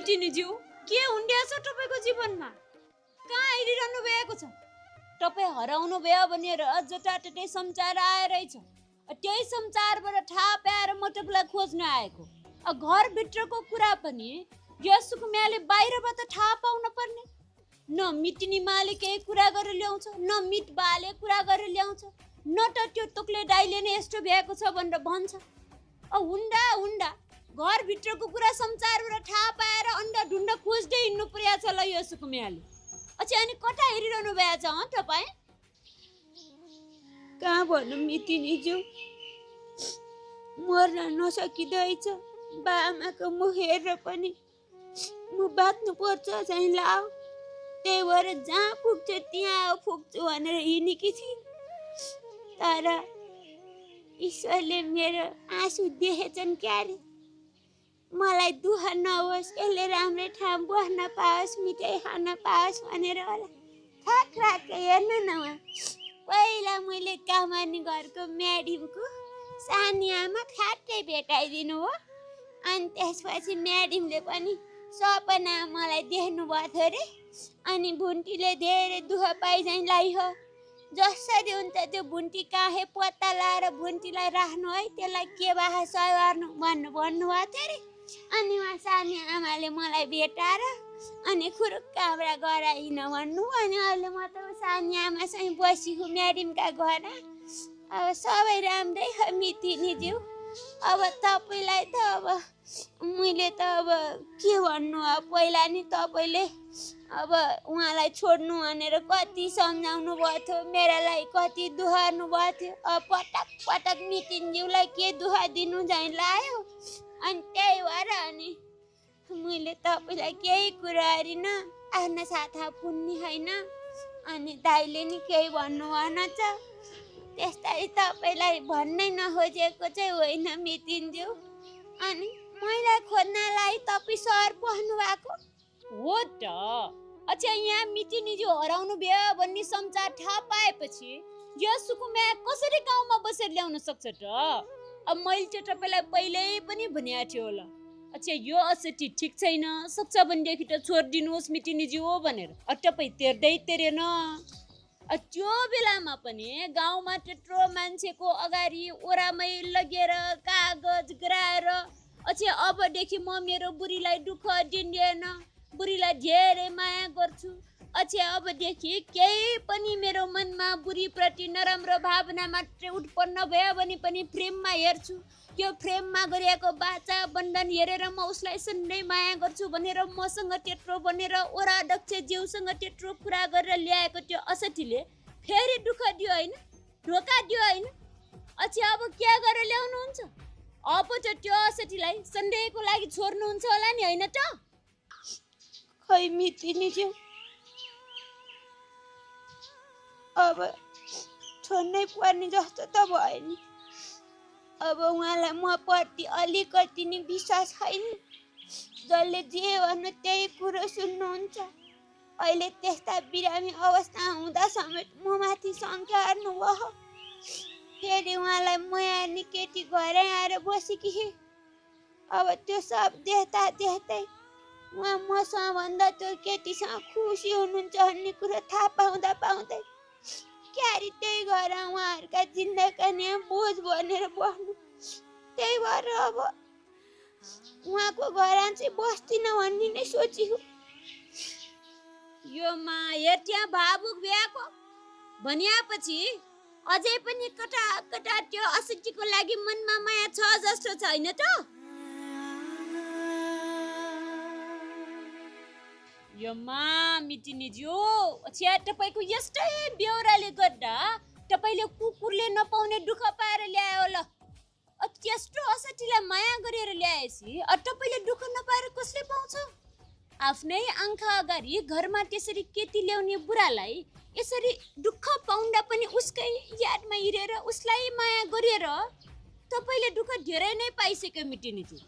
मिटिनेज्यू के हुँदैछ तपाईको जीवनमा कहाँ हिँडिरहनु भएको छ तपाई हराउनु भयो भनेर जटाटटै समाचार आएरहेछ त्यही समाचारबाट थाहा पाएर म तपाईलाई खोज्न आएको घर भित्रको कुरा पनि यसुकुम्याले बाहिरबाट थाहा पाउन पर्ने न मिटिनी माले केही कुरा गरेर ल्याउँछ न मिट बाले कुरा गरेर ल्याउँछ न त त्यो तोक्ले दाइले नै यस्तो भएको छ भनेर भन्छ हुँदा हुँदा घर भित्रको कुरा समाचारबाट थाहा पाएर अन्डा ढुन्डा खोज्दै हिँड्नु पर्या छ ल यसुकुम्याले अच्छा अनि कता हेरिरहनु भएको छ तपाई कहाँ भन्नु मिटिनीज्यू मर्न नसकिँदैछ बाआमाको मुख हेरेर पनि म बाँच्नु पर्छ चाहिँ लाऊ त्यही भएर जहाँ पुग्छ त्यहाँ पुग्छु भनेर हिँडेकी थिएँ तर ईश्वरले मेरो आँसु देखेछन् क्यारे मलाई दुःख नहोस् यसले राम्रो ठाउँ बस्न पाओस् मिठाई खान पाओस् भनेर होला थाक राख हेर्नु न उहाँ पहिला मैले कामानी घरको म्याडमको सानी आमा ठ्याट्टै भेटाइदिनु हो अनि त्यसपछि म्याडमले पनि सपना मलाई देख्नु भयो थियो अरे अनि भुन्टीले धेरै दुःख पाइझैँ लाइह जसरी हुन्छ त्यो भुन्टी काहे पत्ता लाएर भुन्टीलाई राख्नु है त्यसलाई के बाहा सवार्नु भन्नुभएको थियो अरे अनि उहाँ सानी आमाले मलाई भेटाएर अनि खुरुक्काबाट गराइन भन्नु अनि अहिले म त सानी आमासँग बसेको म्याडमका घर अब सबै राम्रै हो मिटिनीज्यू अब तपाईँलाई त अब मैले त अब के भन्नु अब पहिला नि तपाईँले अब उहाँलाई छोड्नु भनेर कति सम्झाउनु भएको थियो मेरालाई कति दुहार्नु भएको थियो अब पटक पटक मिटिनीज्यूलाई के दुःख दिनु झैँ लाग्यो अनि त्यही भएर अनि मैले तपाईँलाई केही कुरा गरिनँ आफ्नो साथा पुन्ने होइन अनि दाइले नि केही भन्नु भएन छ त्यस्तै तपाईँलाई भन्नै नखोजेको चाहिँ होइन मिटिन्ज्यू अनि मैले खोज्नलाई तपाईँ सहर पस्नु भएको हो त अच्छा यहाँ मिटिनीज्यू हराउनु भयो भन्ने समाचार थाहा पाएपछि यो सुकुम्या कसरी गाउँमा बसेर ल्याउन सक्छ त अब मैले चाहिँ तपाईँलाई पहिल्यै पनि भनेको थियो होला अच्छा यो असटी ठिक छैन सक्छ भनेदेखि त छोडिदिनुहोस् मिटिनीज्यू हो भनेर तपाईँ तेर्दैन त्यो बेलामा पनि गाउँमा त्यत्रो मान्छेको अगाडि ओरामै लगेर कागज गराएर अच्छा अबदेखि म मेरो बुढीलाई दुःख दिँदैन बुढीलाई धेरै माया गर्छु अच्छा अबदेखि केही पनि मेरो मनमा बुढीप्रति नराम्रो भावना मात्रै उत्पन्न भयो भने पनि फ्रेममा हेर्छु त्यो फ्रेममा गरिएको बाचा बन्धन हेरेर म उसलाई सधैँ माया गर्छु भनेर मसँग त्यत्रो भनेर ओरा अध्यक्ष ज्यूसँग त्यत्रो कुरा गरेर ल्याएको त्यो असठीले फेरि दुःख दियो होइन धोका दियो होइन अच्छा अब के गरेर ल्याउनुहुन्छ अब चाहिँ त्यो असठीलाई सधैँको लागि छोड्नुहुन्छ होला नि होइन त खै मिटिनीज्यू अब छोड्नै पर्ने जस्तो त भयो नि अब उहाँलाई म प्रति अलिकति नि विश्वास छैन जसले जे भन्नु त्यही कुरो सुन्नुहुन्छ अहिले त्यस्ता बिरामी अवस्था हुँदा समेत म माथि शङ्का हार्नुभयो फेरि उहाँलाई मयार्ने केटी घरै आएर बसेकी अब त्यो सब देख्दै उहाँ मसँग भन्दा त्यो केटीसँग खुसी हुनुहुन्छ भन्ने कुरो थाहा पाउँदै क्यारी त्यही घर उहाँहरूका जिन्दगी बोझ भनेर बस्नु त्यही भएर अब उहाँको घर चाहिँ बस्दिनँ भन्ने नै सोचेको यो माया त्यहाँ भावुक भ्याएको भनिएपछि अझै पनि कता कता त्यो असठीको लागि मनमा माया छ जस्तो छैन त यो मिटिनीज्यू अच्छा तपाईको यस्तै बेहोराले गर्दा तपाईले कुकुरले नपाउने दुःख पाएर ल्यायो होला त्यस्तो असठीलाई माया गरेर ल्याएपछि तपाईले दुःख नपाएर कसले पाउँछ आफ्नै आँखा अगाडि घरमा त्यसरी केटी ल्याउने बुढालाई यसरी दुःख पाउँदा पनि उसकै यादमा हिँडेर उसलाई माया गरेर तपाईले दुःख धेरै नै पाइसक्यो मिटिनीज्यू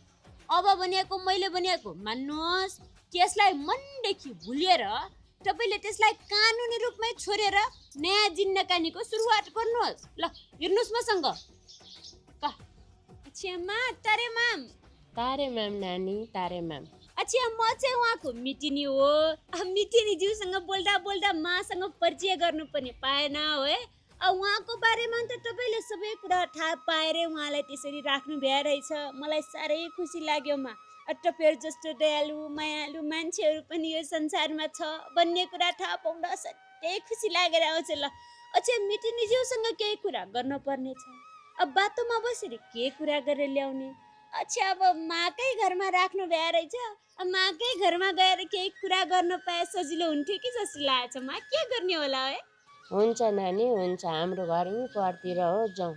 अब भनेको मैले भनेको मान्नुहोस् त्यसलाई मनदेखि भुलेर तपाईले त्यसलाई कानुनी रूपमै छोडेर नयाँ जिन्दगानीको सुरुवात गर्नुहोस् ल हिँड्नुहोस् मसँग अच्छा तारे म्याम नानी तारे म्याम अच्छा म चाहिँ उहाँको मिटिनी हो। मिटिनी ज्यूसँग बोल्दा बोल्दा मासँग परिचय गर्नुपर्ने पाएन है। उहाँको बारेमा त तपाईँले सबै कुरा थाहा पाएर उहाँलाई त्यसरी राख्नु भ्या रहेछ। मलाई साह्रै खुसी लाग्यो मा। तपाईँहरू जस्तो दयालु मायालु मान्छेहरू पनि यो संसारमा छ भन्ने कुरा थाहा पाउँदा असाध्यै खुसी लागेर आउँछ। ल अच्छा मिटिनी ज्यूसँग केही कुरा गर्नुपर्ने छ। अब बाटोमा बसेर के कुरा गरेर ल्याउने। अच्छा अब माकै घरमा राख्नु भ्या रहेछ। माकै घरमा गएर केही कुरा गर्न पाए सजिलो हुन्थ्यो कि जस्तो लागेको छ। मा के गर्ने होला है। हुन्छ नानी हुन्छ, हाम्रो घर यहीँ परतिर हो, जाउँ।